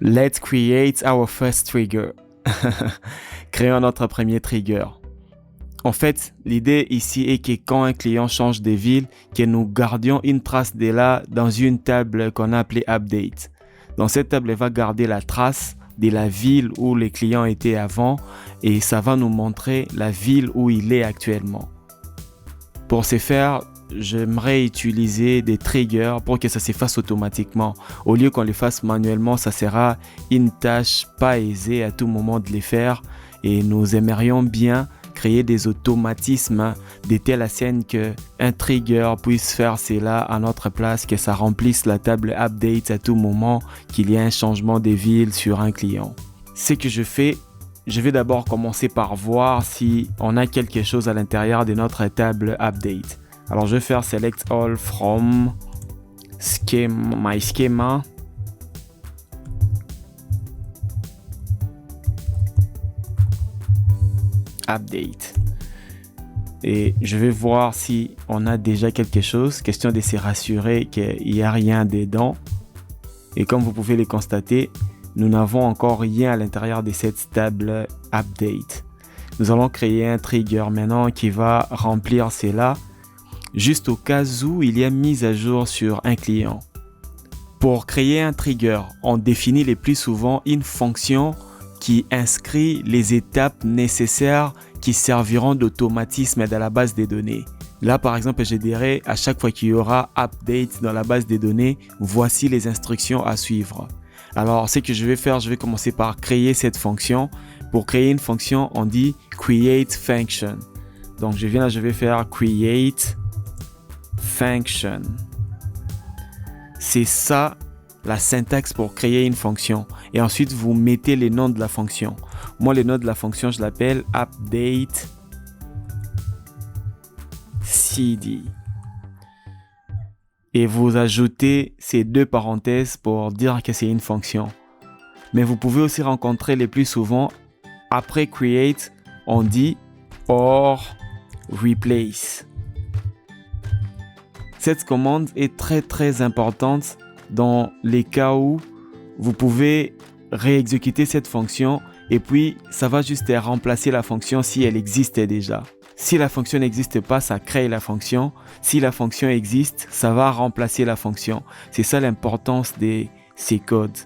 Let's create our first trigger. Créons notre premier trigger. En fait, l'idée ici est que quand un client change de ville, que nous gardions une trace de là dans une table qu'on a appelée update. Dans cette table, elle va garder la trace de la ville où le client était avant et ça va nous montrer la ville où il est actuellement. Pour ce faire, j'aimerais utiliser des triggers pour que ça se fasse automatiquement. Au lieu qu'on les fasse manuellement, ça sera une tâche pas aisée à tout moment de les faire et nous aimerions bien créer des automatismes de telle scène qu'un trigger puisse faire cela à notre place, que ça remplisse la table update à tout moment qu'il y a un changement de ville sur un client. Ce que je fais, je vais d'abord commencer par voir si on a quelque chose à l'intérieur de notre table update. Alors je vais faire select all from my schema. Update. Et je vais voir si on a déjà quelque chose. Question de se rassurer qu'il n'y a rien dedans. Et comme vous pouvez le constater, nous n'avons encore rien à l'intérieur de cette table update. Nous allons créer un trigger maintenant qui va remplir cela juste au cas où il y a mise à jour sur un client. Pour créer un trigger, on définit le plus souvent une fonction qui inscrit les étapes nécessaires qui serviront d'automatisme dans la base des données. Là, par exemple, je dirais à chaque fois qu'il y aura update dans la base des données, voici les instructions à suivre. Alors, ce que je vais faire, je vais commencer par créer cette fonction. Pour créer une fonction, on dit create function. Donc, je vais faire create function. C'est ça la syntaxe pour créer une fonction. Et ensuite, vous mettez les noms de la fonction. Moi, le nom de la fonction, je l'appelle update cd. Et vous ajoutez ces deux parenthèses pour dire que c'est une fonction. Mais vous pouvez aussi rencontrer le plus souvent, après create, on dit or replace. Cette commande est très importante dans les cas où vous pouvez réexécuter cette fonction et puis ça va juste remplacer la fonction si elle existait déjà. Si la fonction n'existe pas, ça crée la fonction. Si la fonction existe, ça va remplacer la fonction. C'est ça l'importance de ces codes.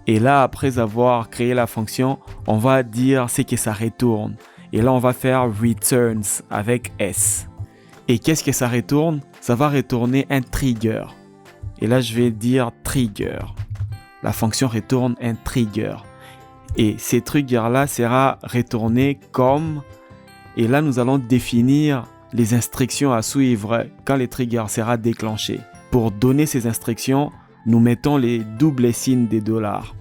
Et là, après avoir créé la fonction, on va dire ce que ça retourne. Et là, on va faire returns avec S. Et qu'est-ce que ça retourne? Ça va retourner un trigger. Et là, je vais dire trigger. La fonction retourne un trigger. Et ces triggers-là sera retourné comme... Et là, nous allons définir les instructions à suivre quand le trigger sera déclenché. Pour donner ces instructions, nous mettons les doubles signes des dollars.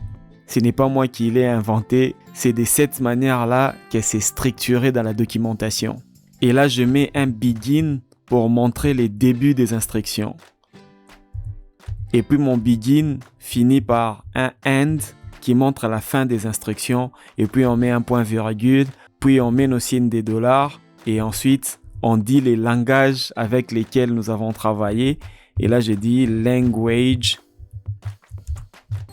Ce n'est pas moi qui l'ai inventé, c'est de cette manière-là que c'est structuré dans la documentation. Et là, je mets un begin pour montrer les débuts des instructions. Et puis mon begin finit par un end qui montre la fin des instructions. Et puis on met un point virgule, puis on met nos signes des dollars. Et ensuite, on dit les langages avec lesquels nous avons travaillé. Et là, je dis language.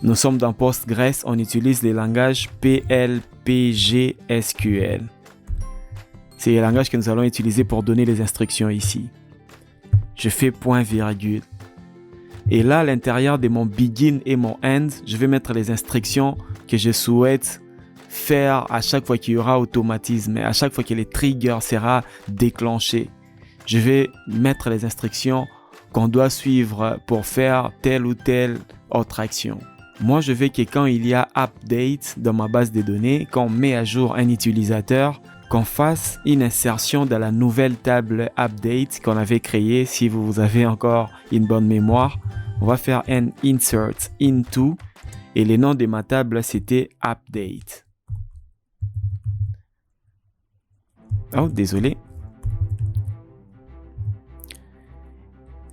Nous sommes dans Postgres, on utilise les langages PL, SQL. C'est les langages que nous allons utiliser pour donner les instructions ici. Je fais point virgule. Et là, à l'intérieur de mon begin et mon end, je vais mettre les instructions que je souhaite faire à chaque fois qu'il y aura automatisme, à chaque fois que le trigger sera déclenché. Je vais mettre les instructions qu'on doit suivre pour faire telle ou telle autre action. Moi, je veux que quand il y a update dans ma base de données, quand on met à jour un utilisateur, qu'on fasse une insertion dans la nouvelle table update qu'on avait créée. Si vous avez encore une bonne mémoire, on va faire un insert into et le nom de ma table c'était update. Oh, désolé.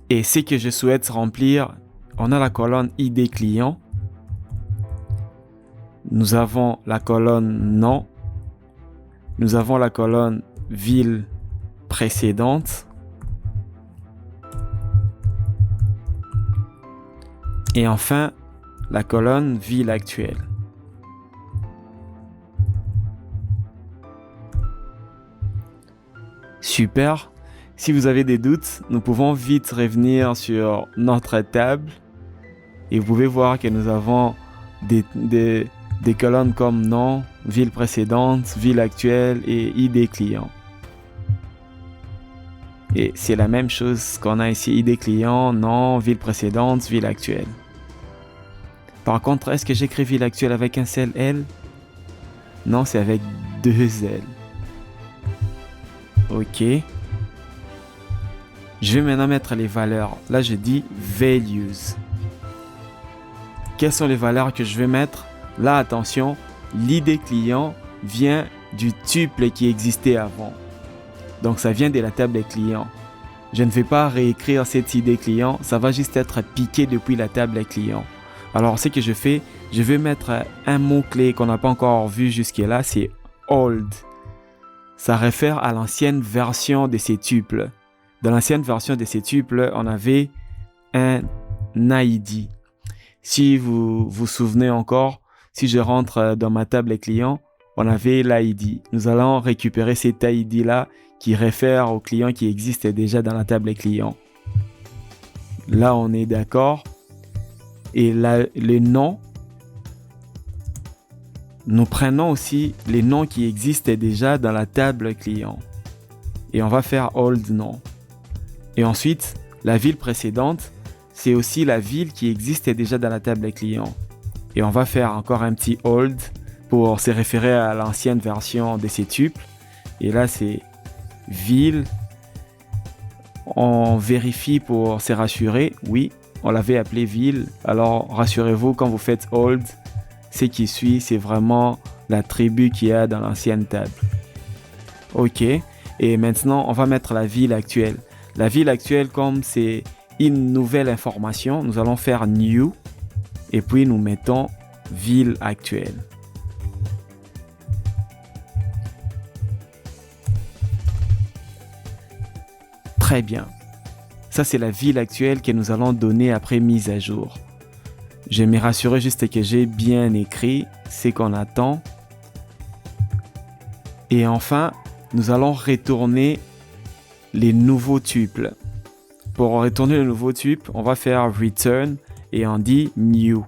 Et ce que je souhaite remplir, on a la colonne ID client. Nous avons la colonne nom. Nous avons la colonne ville précédente. Et enfin, la colonne ville actuelle. Super. Si vous avez des doutes, nous pouvons vite revenir sur notre table et vous pouvez voir que nous avons des colonnes comme nom, ville précédente, ville actuelle et ID client. Et c'est la même chose qu'on a ici, ID client, nom, ville précédente, ville actuelle. Par contre, est-ce que j'écris ville actuelle avec un seul L? Non, c'est avec 2 L. Ok. Je vais maintenant mettre les valeurs. Là, je dis values. Quelles sont les valeurs que je vais mettre? Là, attention, l'ID client vient du tuple qui existait avant. Donc, ça vient de la table des clients. Je ne vais pas réécrire cette ID client, ça va juste être piqué depuis la table des clients. Alors, ce que je fais, je vais mettre un mot-clé qu'on n'a pas encore vu jusque-là, c'est old. Ça réfère à l'ancienne version de ces tuples. Dans l'ancienne version de ces tuples, on avait un ID. Si vous vous souvenez encore, si je rentre dans ma table des clients, on avait l'ID. Nous allons récupérer cet ID-là qui réfère aux clients qui existent déjà dans la table des clients. Là, on est d'accord. Et là, les noms, nous prenons aussi les noms qui existent déjà dans la table client. Et on va faire old nom. Et ensuite, la ville précédente, c'est aussi la ville qui existe déjà dans la table des clients. Et on va faire encore un petit old pour se référer à l'ancienne version de ces tuples. Et là, c'est ville. On vérifie pour se rassurer. Oui, on l'avait appelé ville. Alors, rassurez-vous, quand vous faites old, ce qui suit, c'est vraiment l'attribut qu'il y a dans l'ancienne table. OK. Et maintenant, on va mettre la ville actuelle. La ville actuelle, comme c'est une nouvelle information, nous allons faire new et puis nous mettons ville actuelle. Très bien. Ça, c'est la ville actuelle que nous allons donner après mise à jour. Je vais me rassurer juste que j'ai bien écrit ce qu'on attend. Et enfin, nous allons retourner les nouveaux tuples. Pour retourner le nouveau tuple, on va faire return et on dit new.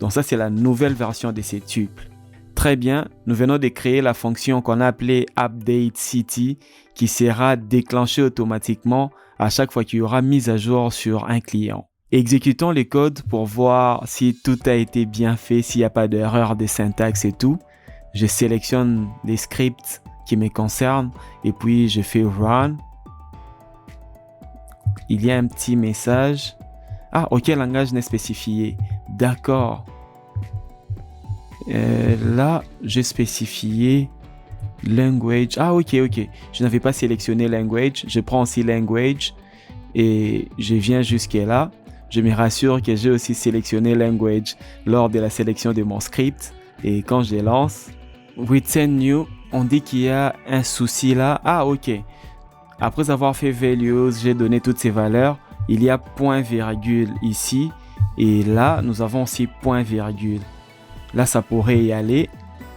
Donc ça, c'est la nouvelle version de ces tuples. Très bien, nous venons de créer la fonction qu'on a appelée updateCity qui sera déclenchée automatiquement à chaque fois qu'il y aura mise à jour sur un client. Exécutons les codes pour voir si tout a été bien fait, s'il n'y a pas d'erreur de syntaxe et tout. Je sélectionne les scripts qui me concernent et puis je fais run. Il y a un petit message. Ah, auquel langage n'est spécifié. D'accord. Là, j'ai spécifié language. Ah, ok. Je n'avais pas sélectionné language. Je prends aussi language et je viens jusqu'à là. Je me rassure que j'ai aussi sélectionné language lors de la sélection de mon script. Et quand je lance, return new, on dit qu'il y a un souci là. Ah, ok. Après avoir fait values, j'ai donné toutes ces valeurs. Il y a point virgule ici. Et là, nous avons aussi point virgule. Là, ça pourrait y aller.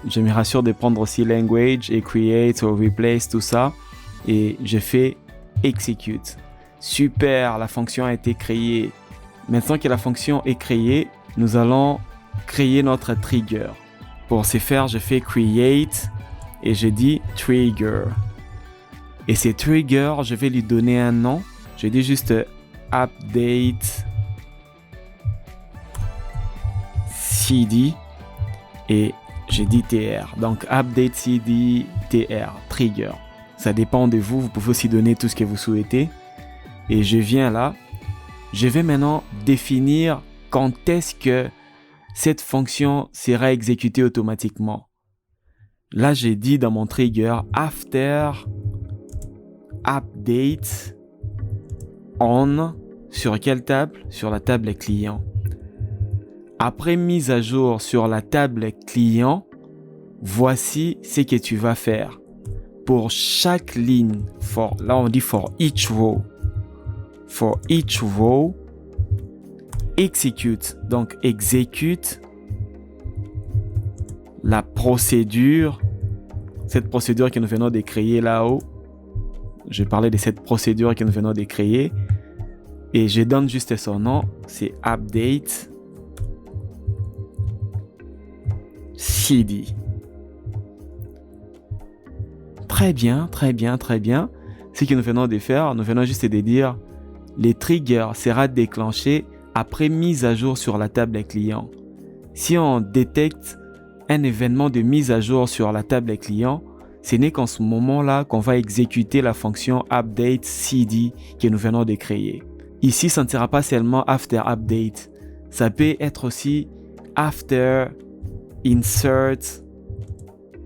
Je me rassure de prendre aussi language et create ou replace, tout ça. Et je fais execute. Super, la fonction a été créée. Maintenant que la fonction est créée, nous allons créer notre trigger. Pour ce faire, je fais create et je dis trigger. Et ce trigger, je vais lui donner un nom. Je dis juste update CD et je dis TR. Donc update CD TR, trigger. Ça dépend de vous. Vous pouvez aussi donner tout ce que vous souhaitez. Et je viens là. Je vais maintenant définir quand est-ce que cette fonction sera exécutée automatiquement. Là, j'ai dit dans mon trigger after update on. Sur quelle table? Sur la table client. Après mise à jour sur la table client, voici ce que tu vas faire. Pour chaque ligne, là on dit for each row. For each row, execute, donc exécute la procédure, cette procédure que nous venons de créer là-haut. Je parlais de cette procédure que nous venons de créer et je donne juste son nom, c'est update cd. Très bien. Ce que nous venons de faire, nous venons juste de dire les triggers sera déclenché après mise à jour sur la table client. Si on détecte un événement de mise à jour sur la table client, ce n'est qu'en ce moment-là qu'on va exécuter la fonction update cd que nous venons de créer. Ici, ça ne sera pas seulement after update, ça peut être aussi after insert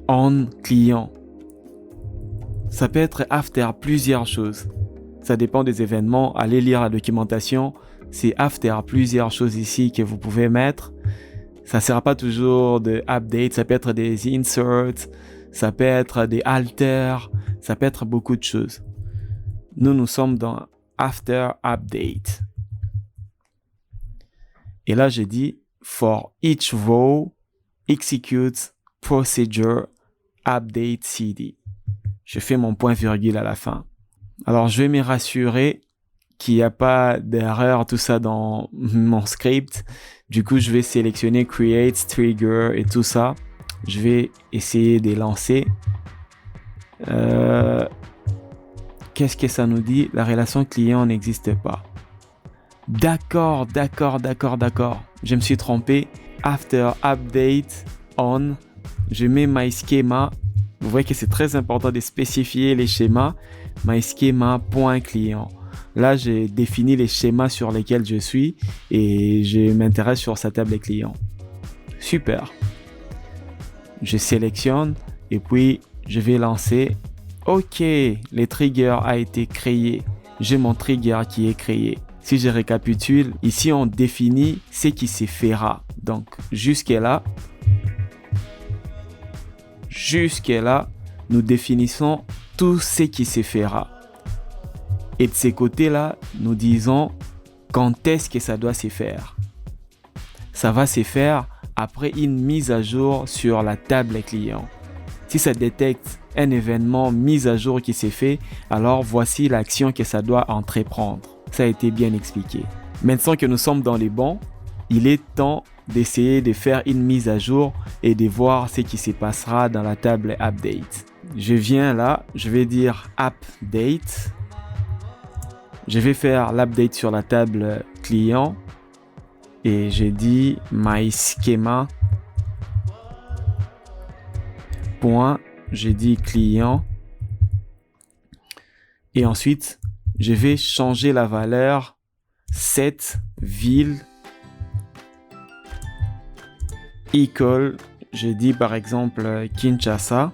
on client. Ça peut être after plusieurs choses. Ça dépend des événements. Allez lire la documentation. C'est after plusieurs choses ici que vous pouvez mettre. Ça ne sera pas toujours de update. Ça peut être des inserts. Ça peut être des alter. Ça peut être beaucoup de choses. Nous sommes dans after update. Et là, j'ai dit for each row, execute procedure update cd. Je fais mon point virgule à la fin. Alors, je vais me rassurer qu'il n'y a pas d'erreur, tout ça dans mon script. Du coup, je vais sélectionner Create, Trigger et tout ça. Je vais essayer de lancer. Qu'est-ce que ça nous dit? La relation client n'existe pas. D'accord. Je me suis trompé. After update on, je mets my schema. Vous voyez que c'est très important de spécifier les schémas. MySchema.client. Là, j'ai défini les schémas sur lesquels je suis et je m'intéresse sur sa table client. Super. Je sélectionne et puis je vais lancer. Ok, le trigger a été créé. J'ai mon trigger qui est créé. Si je récapitule, ici on définit ce qui se fera. Donc, jusque-là, nous définissons tout ce qui se fera. Et de ces côtés-là, nous disons quand est-ce que ça doit se faire. Ça va se faire après une mise à jour sur la table client. Si ça détecte un événement mise à jour qui s'est fait, alors voici l'action que ça doit entreprendre. Ça a été bien expliqué. Maintenant que nous sommes dans les bons, il est temps d'essayer de faire une mise à jour et de voir ce qui se passera dans la table update. Je viens là, je vais dire update. Je vais faire l'update sur la table client et j'ai dit mySchema. J'ai dit client et ensuite je vais changer la valeur cette ville equal, je dis par exemple Kinshasa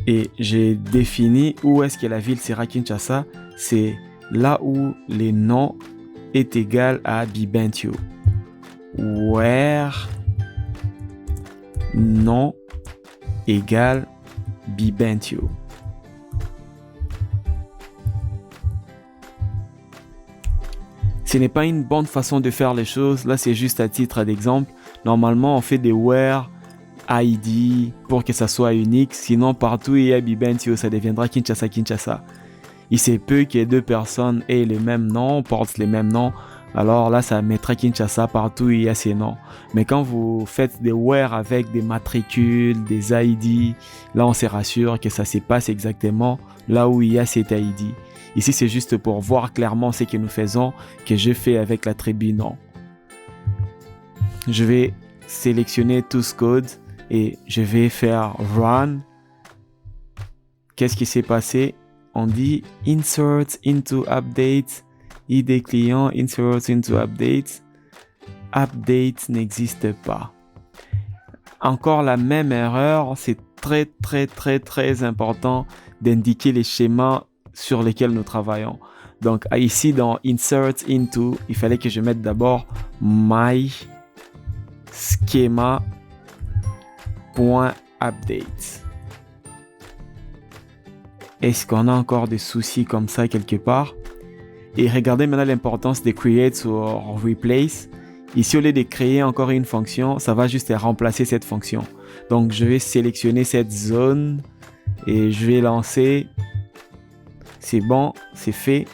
et j'ai défini où est-ce que la ville sera Kinshasa, c'est là où le nom est égal à Bibentio. Where nom égale Bibentio. Ce n'est pas une bonne façon de faire les choses. Là, c'est juste à titre d'exemple. Normalement, on fait des where ID pour que ça soit unique. Sinon, partout où il y a Bibentio, ça deviendra Kinshasa. Il se peut que deux personnes aient le même nom, portent les mêmes noms. Alors là, ça mettra Kinshasa partout où il y a ces noms. Mais quand vous faites des where avec des matricules, des ID, là, on se rassure que ça se passe exactement là où il y a cet ID. Ici, c'est juste pour voir clairement ce que nous faisons, que je fais avec l'attribut nom. Je vais sélectionner tout ce code et je vais faire run. Qu'est-ce qui s'est passé? On dit insert into update, ID client, insert into update. Update n'existe pas. Encore la même erreur, c'est très important d'indiquer les schémas sur lesquels nous travaillons. Donc ici dans insert into, il fallait que je mette d'abord mySchema.update. Est-ce qu'on a encore des soucis comme ça quelque part? Et regardez maintenant l'importance de create ou replace. Ici, au lieu de créer encore une fonction, ça va juste remplacer cette fonction. Donc, je vais sélectionner cette zone et je vais lancer. C'est bon, c'est fait.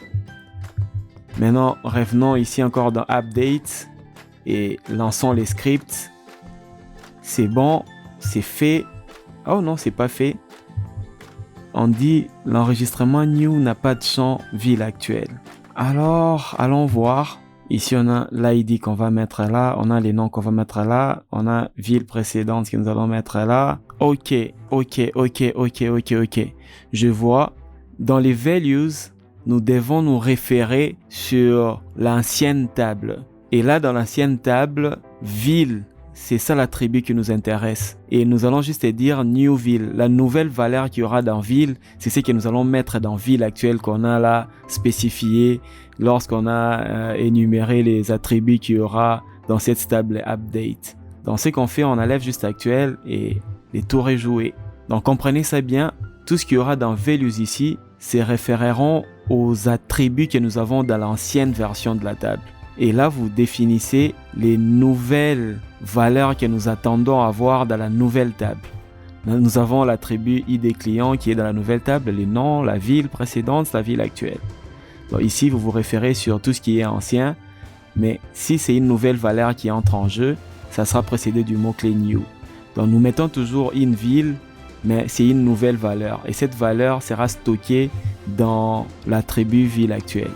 Maintenant, revenons ici encore dans Update et lançons les scripts. C'est bon, c'est fait. Oh non, c'est pas fait. On dit l'enregistrement new n'a pas de champ ville actuel. Alors, allons voir. Ici, on a l'ID qu'on va mettre là. On a les noms qu'on va mettre là. On a ville précédente que nous allons mettre là. Ok. Je vois. Dans les values, nous devons nous référer sur l'ancienne table. Et là, dans l'ancienne table, ville, c'est ça l'attribut qui nous intéresse. Et nous allons juste dire new ville. La nouvelle valeur qu'il y aura dans ville, c'est ce que nous allons mettre dans ville actuelle qu'on a là spécifié lorsqu'on a énuméré les attributs qu'il y aura dans cette table update. Donc ce qu'on fait, on enlève juste actuel et les tours est joué. Donc comprenez ça bien, tout ce qu'il y aura dans values ici, se référeront aux attributs que nous avons dans l'ancienne version de la table. Et là, vous définissez les nouvelles valeurs que nous attendons avoir dans la nouvelle table. Nous avons l'attribut ID client qui est dans la nouvelle table, les noms, la ville précédente, la ville actuelle. Donc ici, vous vous référez sur tout ce qui est ancien, mais si c'est une nouvelle valeur qui entre en jeu, ça sera précédé du mot-clé new. Donc nous mettons toujours une ville, mais c'est une nouvelle valeur. Et cette valeur sera stockée dans l'attribut ville actuelle.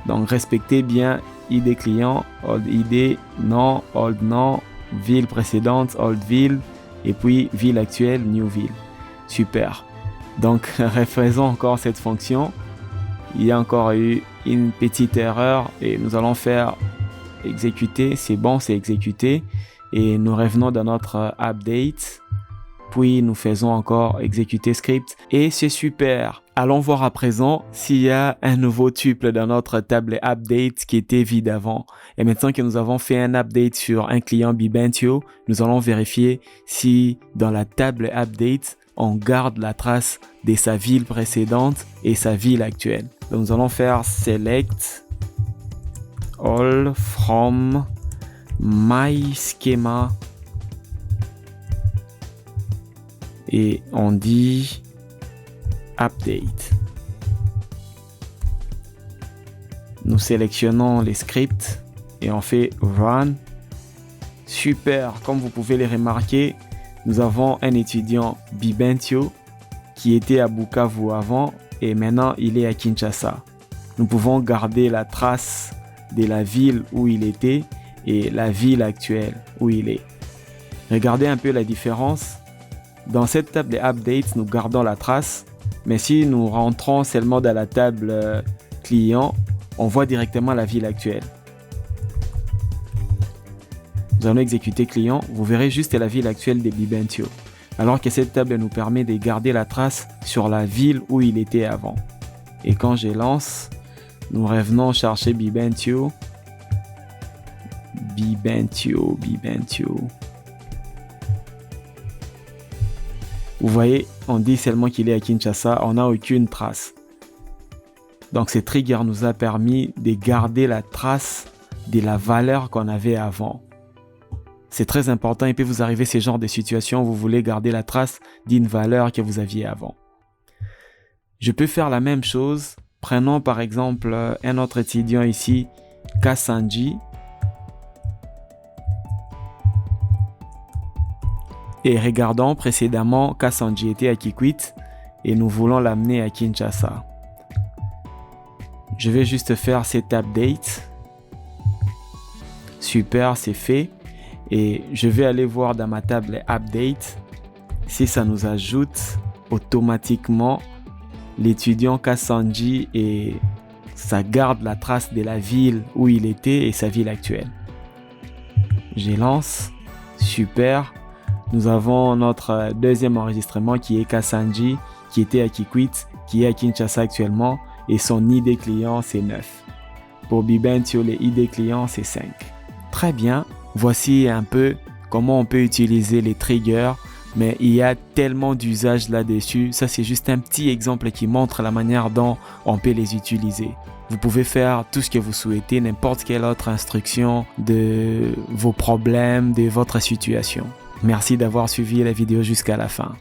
Donc, respectez bien ID client, old ID, nom, old nom, ville précédente, old ville, et puis ville actuelle, new ville. Super. Donc, refaisons encore cette fonction. Il y a encore eu une petite erreur et nous allons faire exécuter. C'est bon, c'est exécuté. Et nous revenons dans notre update. Puis, nous faisons encore exécuter script. Et c'est super. Allons voir à présent s'il y a un nouveau tuple dans notre table update qui était vide avant. Et maintenant que nous avons fait un update sur un client Bibentio, nous allons vérifier si dans la table update, on garde la trace de sa ville précédente et sa ville actuelle. Donc nous allons faire select all from my schema et on dit update. Nous sélectionnons les scripts et on fait run. Super, comme vous pouvez les remarquer, nous avons un étudiant Bibentio qui était à Bukavu avant et maintenant il est à Kinshasa. Nous pouvons garder la trace de la ville où il était et la ville actuelle où il est. Regardez un peu la différence. Dans cette table de updates, nous gardons la trace. Mais si nous rentrons seulement dans la table client, on voit directement la ville actuelle. Nous allons exécuter client. Vous verrez juste la ville actuelle de Bibentio. Alors que cette table nous permet de garder la trace sur la ville où il était avant. Et quand je lance, nous revenons chercher Bibentio. Vous voyez, on dit seulement qu'il est à Kinshasa, on n'a aucune trace. Donc ce trigger nous a permis de garder la trace de la valeur qu'on avait avant. C'est très important, il peut vous arriver ce genre de situation où vous voulez garder la trace d'une valeur que vous aviez avant. Je peux faire la même chose. Prenons par exemple un autre étudiant ici, Kasanji. Et regardons précédemment, Kasanji était à Kikwit et nous voulons l'amener à Kinshasa. Je vais juste faire cet update. Super, c'est fait. Et je vais aller voir dans ma table update si ça nous ajoute automatiquement l'étudiant Kasanji et ça garde la trace de la ville où il était et sa ville actuelle. Je lance. Super. Nous avons notre deuxième enregistrement qui est Kasanji, qui était à Kikwit, qui est à Kinshasa actuellement, et son ID client c'est 9. Pour Bibentio, le ID client c'est 5. Très bien, voici un peu comment on peut utiliser les triggers mais il y a tellement d'usages là-dessus. Ça, c'est juste un petit exemple qui montre la manière dont on peut les utiliser. Vous pouvez faire tout ce que vous souhaitez, n'importe quelle autre instruction de vos problèmes, de votre situation. Merci d'avoir suivi la vidéo jusqu'à la fin.